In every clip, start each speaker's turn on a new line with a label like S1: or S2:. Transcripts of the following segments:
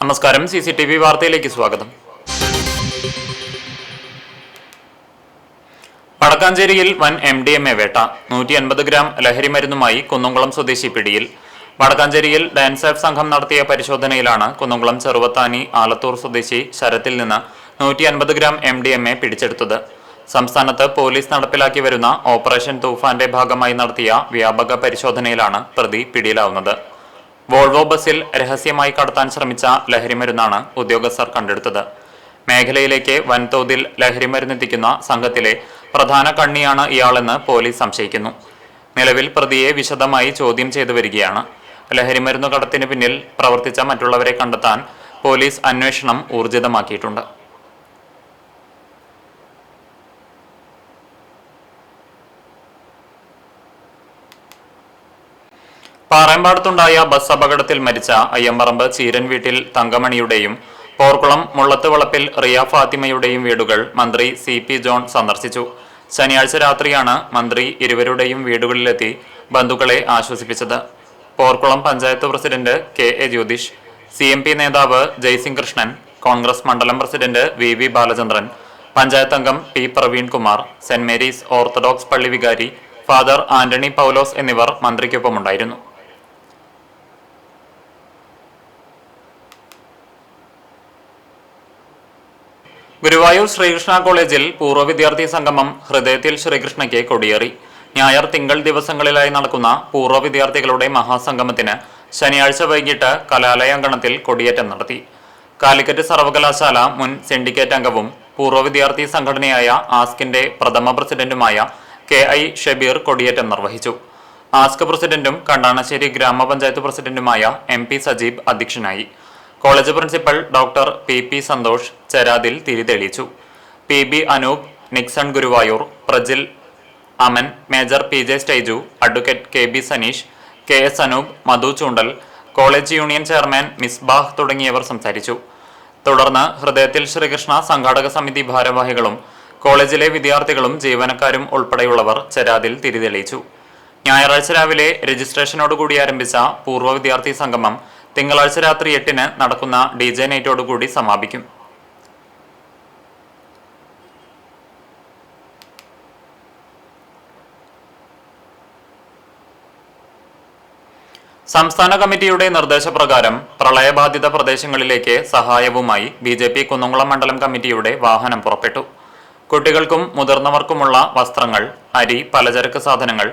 S1: നമസ്കാരം. CCTV വാർത്തയിലേക്ക് സ്വാഗതം. വടക്കാഞ്ചേരിയിൽ വൻ MDMA വേട്ട. 150 ഗ്രാം ലഹരിമരുന്നുമായി കുന്നംകുളം സ്വദേശി പിടിയിൽ. വടക്കാഞ്ചേരിയിൽ ഡാൻസ് ആഫ് സംഘം നടത്തിയ പരിശോധനയിലാണ് കുന്നംകുളം ചെറുവത്താനി ആലത്തൂർ സ്വദേശി ശരത്തിൽ നിന്ന് 150 ഗ്രാം MDMA പിടിച്ചെടുത്തത്. സംസ്ഥാനത്ത് പോലീസ് നടപ്പിലാക്കി വരുന്ന ഓപ്പറേഷൻ തൂഫാന്റെ ഭാഗമായി നടത്തിയ വ്യാപക പരിശോധനയിലാണ് പ്രതി പിടിയിലാവുന്നത്. വോൾവോ ബസിൽ രഹസ്യമായി കടത്താൻ ശ്രമിച്ച ലഹരിമരുന്നാണ് ഉദ്യോഗസ്ഥർ കണ്ടെടുത്തത്. മേഖലയിലേക്ക് വൻതോതിൽ ലഹരിമരുന്നെത്തിക്കുന്ന സംഘത്തിലെ പ്രധാന കണ്ണിയാണ് ഇയാളെന്ന് പോലീസ് സംശയിക്കുന്നു. നിലവിൽ പ്രതിയെ വിശദമായി ചോദ്യം ചെയ്തു വരികയാണ്. ലഹരിമരുന്നു കടത്തിന് പിന്നിൽ പ്രവർത്തിച്ച മറ്റുള്ളവരെ കണ്ടെത്താൻ പോലീസ് അന്വേഷണം ഊർജിതമാക്കിയിട്ടുണ്ട്. പാറമ്പാടത്തുണ്ടായ ബസ് അപകടത്തിൽ മരിച്ച അയ്യമ്പറമ്പ് ചീരൻ വീട്ടിൽ തങ്കമണിയുടെയും പോർക്കുളം മുള്ളത്ത് വളപ്പിൽ റിയ ഫാത്തിമയുടെയും വീടുകൾ മന്ത്രി CP ജോൺ സന്ദർശിച്ചു. ശനിയാഴ്ച രാത്രിയാണ് മന്ത്രി ഇരുവരുടെയും വീടുകളിലെത്തി ബന്ധുക്കളെ ആശ്വസിപ്പിച്ചത്. Porkulam panchayat president KA Jyothish, CMP നേതാവ് ജയ്സിംഗ് കൃഷ്ണൻ, കോൺഗ്രസ് മണ്ഡലം പ്രസിഡന്റ് VV ബാലചന്ദ്രൻ, പഞ്ചായത്ത് അംഗം P Praveenkumar, saint Mary's orthodox പള്ളി വികാരി ഫാദർ ആന്റണി പൗലോസ് എന്നിവർ മന്ത്രിക്കൊപ്പമുണ്ടായിരുന്നു. ഗുരുവായൂർ ശ്രീകൃഷ്ണ കോളേജിൽ പൂർവ്വ വിദ്യാർത്ഥി സംഗമം ഹൃദയത്തിൽ ശ്രീകൃഷ്ണയ്ക്ക് കൊടിയേറി. ഞായർ തിങ്കൾ ദിവസങ്ങളിലായി നടക്കുന്ന പൂർവ്വ വിദ്യാർത്ഥികളുടെ മഹാസംഗമത്തിന് ശനിയാഴ്ച വൈകിട്ട് കലാലയാങ്കണത്തിൽ കൊടിയേറ്റം നടത്തി. കാലിക്കറ്റ് സർവകലാശാല മുൻ സിൻഡിക്കേറ്റ് അംഗവും പൂർവ്വ വിദ്യാർത്ഥി സംഘടനയായ ആസ്കിന്റെ പ്രഥമ പ്രസിഡന്റുമായ KI ഷബീർ കൊടിയേറ്റം നിർവഹിച്ചു. ആസ്ക് പ്രസിഡന്റും കണ്ടാണശ്ശേരി ഗ്രാമപഞ്ചായത്ത് പ്രസിഡന്റുമായ MP സജീബ് അധ്യക്ഷനായി. College principal doctor PP Santhosh ചെരാതിൽ തിരിതെളിയിച്ചു. PB Anoop, Nixon Guruvayur, Prajil Aman, major PJ Staiju, advocate KB Saneesh, KS Anoop, Madhu Choondal, college union chairman Misbah തുടങ്ങിയവർ സംസാരിച്ചു. തുടർന്ന് ഹൃദയത്തിൽ ശ്രീകൃഷ്ണ സംഘാടക സമിതി ഭാരവാഹികളും കോളേജിലെ വിദ്യാർത്ഥികളും ജീവനക്കാരും ഉൾപ്പെടെയുള്ളവർ ചെരാതിൽ തിരിതെളിയിച്ചു. ഞായറാഴ്ച രാവിലെ രജിസ്ട്രേഷനോടുകൂടി ആരംഭിച്ച പൂർവ്വ വിദ്യാർത്ഥി സംഗമം തിങ്കളാഴ്ച രാത്രി 8-ന് നടക്കുന്ന DJ നൈറ്റോടുകൂടി സമാപിക്കും. സംസ്ഥാന കമ്മിറ്റിയുടെ നിർദ്ദേശപ്രകാരം പ്രളയബാധിത പ്രദേശങ്ങളിലേക്ക് സഹായവുമായി BJP കുന്നംകുളം മണ്ഡലം കമ്മിറ്റിയുടെ വാഹനം പുറപ്പെട്ടു. കുട്ടികൾക്കും മുതിർന്നവർക്കുമുള്ള വസ്ത്രങ്ങൾ, അരി, പലചരക്ക് സാധനങ്ങൾ,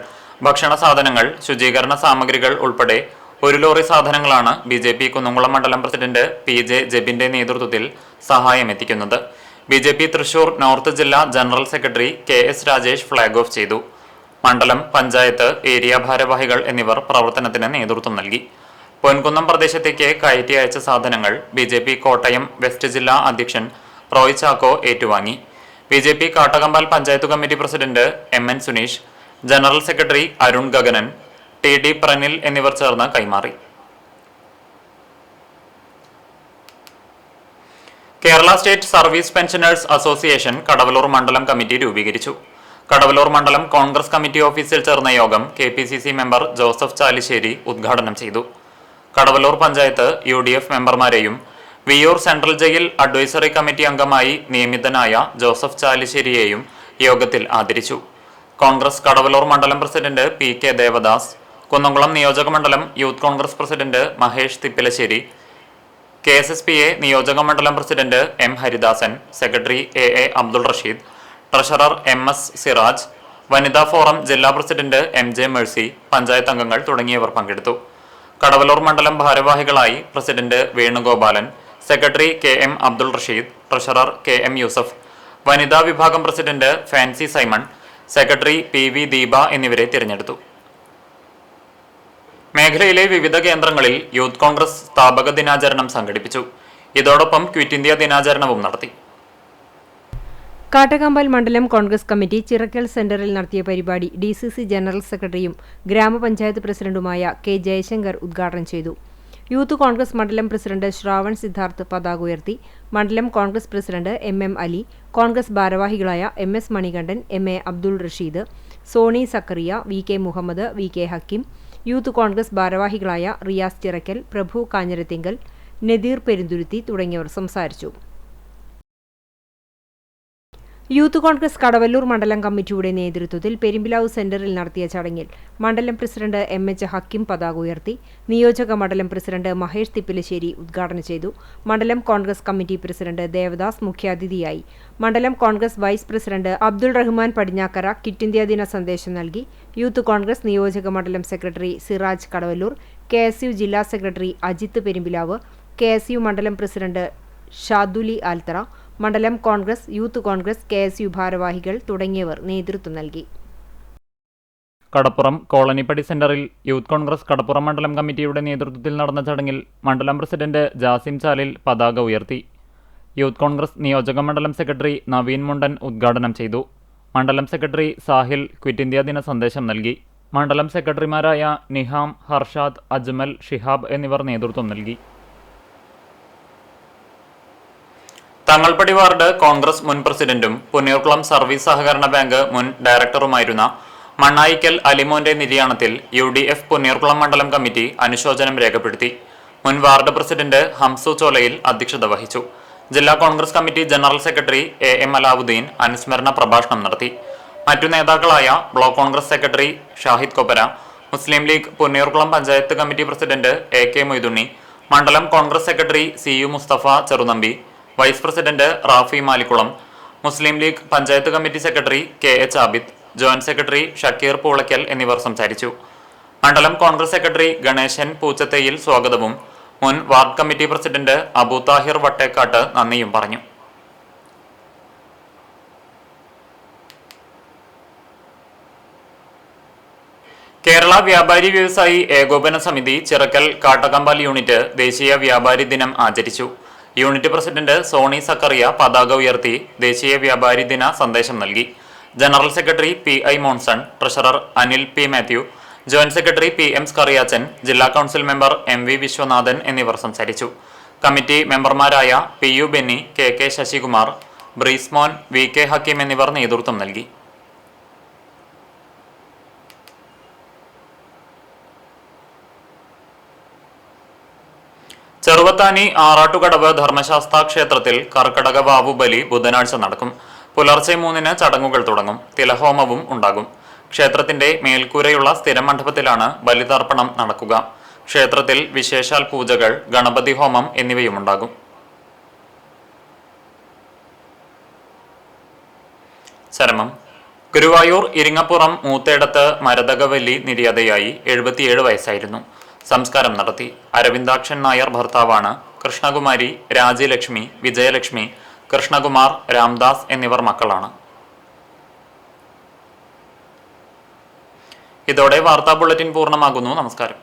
S1: ഭക്ഷണ സാധനങ്ങൾ, ശുചീകരണ സാമഗ്രികൾ ഉൾപ്പെടെ 1 ലോറി സാധനങ്ങളാണ് BJP കുന്നംകുളം മണ്ഡലം പ്രസിഡന്റ് PJ ജെബിന്റെ നേതൃത്വത്തിൽ സഹായമെത്തിക്കുന്നത്. BJP തൃശൂർ നോർത്ത് ജില്ലാ general secretary KS Rajesh flag off ചെയ്തു. മണ്ഡലം, പഞ്ചായത്ത്, ഏരിയ ഭാരവാഹികൾ എന്നിവർ പ്രവർത്തനത്തിന് നേതൃത്വം നൽകി. പൊൻകുന്നം പ്രദേശത്തേക്ക് കയറ്റി അയച്ച സാധനങ്ങൾ BJP കോട്ടയം വെസ്റ്റ് ജില്ലാ അധ്യക്ഷൻ റോയ് ചാക്കോ ഏറ്റുവാങ്ങി. BJP Kattakampal panchayat committee president MN Suneesh, general secretary Arun Gaganan, TD Pranil എന്നിവർ ചേർന്ന് കൈമാറി. Kerala state service pensioners association Kadavallur മണ്ഡലം കമ്മിറ്റി രൂപീകരിച്ചു. കടവലൂർ മണ്ഡലം കോൺഗ്രസ് കമ്മിറ്റി ഓഫീസിൽ ചേർന്ന യോഗം KPCC മെമ്പർ ജോസഫ് ചാലിശ്ശേരി ഉദ്ഘാടനം ചെയ്തു. കടവലൂർ പഞ്ചായത്ത് UDF മെമ്പർമാരെയും Viyyur central jail advisory committee അംഗമായി നിയമിതനായ ജോസഫ് ചാലിശ്ശേരിയെയും യോഗത്തിൽ ആദരിച്ചു. കോൺഗ്രസ് കടവലൂർ മണ്ഡലം പ്രസിഡന്റ് PK ദേവദാസ്, കുന്നംകുളം നിയോജക മണ്ഡലം youth Congress president Mahesh Thippilassery, KSSPA നിയോജക മണ്ഡലം president M Haridasan, secretary AA Abdul Rasheed, treasurer MS Siraj, വനിതാ ഫോറം ജില്ലാ പ്രസിഡന്റ് MJ മേഴ്സി, പഞ്ചായത്ത് അംഗങ്ങൾ തുടങ്ങിയവർ പങ്കെടുത്തു. കടവലൂർ മണ്ഡലം ഭാരവാഹികളായി president Venugopalan, secretary KM Abdul Rasheed, treasurer KM Yusuf, വനിതാ വിഭാഗം president Fancy Simon, secretary PV Deepa എന്നിവരെ തിരഞ്ഞെടുത്തു. മേഖലയിലെ വിവിധ കേന്ദ്രങ്ങളിൽ യൂത്ത് കോൺഗ്രസ് സ്ഥാപക ദിനാചരണം സംഘടിപ്പിച്ചു. ഇതോടൊപ്പം ക്വിറ്റ് ഇന്ത്യ ദിനാചരണവും നടത്തി.
S2: കാട്ടകമ്പാൽ മണ്ഡലം കോൺഗ്രസ് കമ്മിറ്റി ചിറക്കൽ സെന്ററിൽ നടത്തിയ പരിപാടി DCC ജനറൽ സെക്രട്ടറിയും ഗ്രാമപഞ്ചായത്ത് പ്രസിഡന്റുമായ K ജയശങ്കർ ഉദ്ഘാടനം ചെയ്തു. യൂത്ത് കോൺഗ്രസ് മണ്ഡലം പ്രസിഡന്റ് ശ്രാവൺ സിദ്ധാർത്ഥ് പതാക ഉയർത്തി. മണ്ഡലം കോൺഗ്രസ് പ്രസിഡന്റ് MM അലി, കോൺഗ്രസ് ഭാരവാഹികളായ MS Manikandan, MA Abdul Rasheed, Sony Zacharia, VK Muhammad, VK Hakeem, youth Congress ഭാരവാഹികളായ റിയാസ് ചിറക്കൽ, പ്രഭു കാഞ്ഞിരത്തിങ്കൽ, നദീർ പെരുന്തുരുത്തി തുടങ്ങിയവർ സംസാരിച്ചു. യൂത്ത് കോൺഗ്രസ് കടവല്ലൂർ മണ്ഡലം കമ്മിറ്റിയുടെ നേതൃത്വത്തിൽ പെരുമ്പിലാവ് സെന്ററിൽ നടത്തിയ ചടങ്ങിൽ മണ്ഡലം പ്രസിഡന്റ് എം.എച്ച്. ഹക്കിം പതാക ഉയർത്തി. നിയോജക മണ്ഡലം പ്രസിഡന്റ് മഹേഷ് തിപ്പിലശ്ശേരി ഉദ്ഘാടനം ചെയ്തു. മണ്ഡലം കോൺഗ്രസ് കമ്മിറ്റി പ്രസിഡന്റ് ദേവദാസ് മുഖ്യാതിഥിയായി. മണ്ഡലം Congress vice president Abdul Rahman Padinjakkara quit India ദിന സന്ദേശം നൽകി. യൂത്ത് കോൺഗ്രസ് നിയോജക മണ്ഡലം സെക്രട്ടറി സിറാജ് കടവല്ലൂർ, KSU ജില്ലാ സെക്രട്ടറി അജിത്ത് പെരുമ്പിലാവ്, KSU മണ്ഡലം പ്രസിഡന്റ് ഷാദുലി ആൽത്തറ, മണ്ഡലം കോൺഗ്രസ്, യൂത്ത് കോൺഗ്രസ്, KSU ഭാരവാഹികൾ തുടങ്ങിയവർ നേതൃത്വം നൽകി.
S1: കടപ്പുറം കോളനിപ്പടി സെന്ററിൽ യൂത്ത് കോൺഗ്രസ് കടപ്പുറം മണ്ഡലം കമ്മിറ്റിയുടെ നേതൃത്വത്തിൽ നടന്ന ചടങ്ങിൽ മണ്ഡലം പ്രസിഡന്റ് ജാസിം ചാലിൽ പതാക ഉയർത്തി. യൂത്ത് കോൺഗ്രസ് നിയോജക മണ്ഡലം സെക്രട്ടറി നവീൻ മുണ്ടൻ ഉദ്ഘാടനം ചെയ്തു. മണ്ഡലം സെക്രട്ടറി സാഹിൽ ക്വിറ്റ് ഇന്ത്യ ദിന സന്ദേശം നൽകി. മണ്ഡലം സെക്രട്ടറിമാരായ നിഹാം, ഹർഷാദ്, അജ്മൽ, ഷിഹാബ് എന്നിവർ നേതൃത്വം നൽകി. തങ്ങൾപടി വാർഡ് കോൺഗ്രസ് മുൻ പ്രസിഡന്റും പുന്നയൂർക്കുളം സർവീസ് സഹകരണ ബാങ്ക് മുൻ ഡയറക്ടറുമായിരുന്ന മണ്ണായിക്കൽ അലിമോന്റെ നിര്യാണത്തിൽ UDF പുന്നയൂർക്കുളം മണ്ഡലം കമ്മിറ്റി അനുശോചനം രേഖപ്പെടുത്തി. മുൻ വാർഡ് പ്രസിഡന്റ് ഹംസു ചോലയിൽ അധ്യക്ഷത വഹിച്ചു. ജില്ലാ Congress committee general secretary AM Alavudheen അനുസ്മരണ പ്രഭാഷണം നടത്തി. മറ്റു നേതാക്കളായ block Congress secretary Shahid Koppara, Muslim League Punnayurkulam panchayat committee president AK Moythunni, മണ്ഡലം Congress secretary CU Musthafa Cherunambi, vice president Rafi Malikkulam, Muslim League panchayat committee secretary KH Abid, joint secretary Shakkir Poolakkal എന്നിവർ സംസാരിച്ചു. മണ്ഡലം കോൺഗ്രസ് സെക്രട്ടറി ഗണേശൻ പൂച്ചത്തയിൽ സ്വാഗതവും മുൻ ward committee president Abu Thahir Vattekkad നന്ദിയും പറഞ്ഞു. കേരള വ്യാപാരി വ്യവസായി ഏകോപന സമിതി ചിറക്കൽ കാട്ടകമ്പാൽ യൂണിറ്റ് ദേശീയ വ്യാപാരി ദിനം ആചരിച്ചു. യൂണിറ്റ് പ്രസിഡന്റ് സോണി സക്കറിയ പതാക ഉയർത്തി ദേശീയ വ്യാപാരി ദിന സന്ദേശം നൽകി. General secretary PI Monson, treasurer Anil P. Mathew, joint secretary PM Skariachan, ജില്ലാ കൗൺസിൽ മെമ്പർ MV വിശ്വനാഥൻ എന്നിവർ സംസാരിച്ചു. കമ്മിറ്റി മെമ്പർമാരായ PU Benny, KK Sasikumar, ബ്രീസ്മോൻ, VK Hakeem എന്നിവർ നേതൃത്വം നൽകി. ചെറുവത്താനി ആറാട്ടുകടവ് ധർമ്മശാസ്ത്ര ക്ഷേത്രത്തിൽ കർക്കടക വാവുബലി ബുധനാഴ്ച നടക്കും. പുലർച്ചെ 3-ന് ചടങ്ങുകൾ തുടങ്ങും. തിലഹോമവും ഉണ്ടാകും. ക്ഷേത്രത്തിന്റെ മേൽക്കൂരയുള്ള സ്ഥിരം മണ്ഡപത്തിലാണ് ബലിതർപ്പണം നടക്കുക. ക്ഷേത്രത്തിൽ വിശേഷാൽ പൂജകൾ, ഗണപതി ഹോമം എന്നിവയുമുണ്ടാകും. ചരമം. ഗുരുവായൂർ ഇരിങ്ങപ്പുറം മൂത്തേടത്ത് മരതകവല്ലി നിര്യാതയായി 77 വയസ്സായിരുന്നു. സംസ്കാരം നടത്തി. അരവിന്ദാക്ഷൻ നായർ ഭർത്താവാണ്. കൃഷ്ണകുമാരി, രാജ്യലക്ഷ്മി, വിജയലക്ഷ്മി, കൃഷ്ണകുമാർ, രാംദാസ് എന്നിവർ മക്കളാണ്. ഇതോടെ വാർത്താ ബുള്ളറ്റിൻ പൂർണ്ണമാകുന്നു. നമസ്കാരം.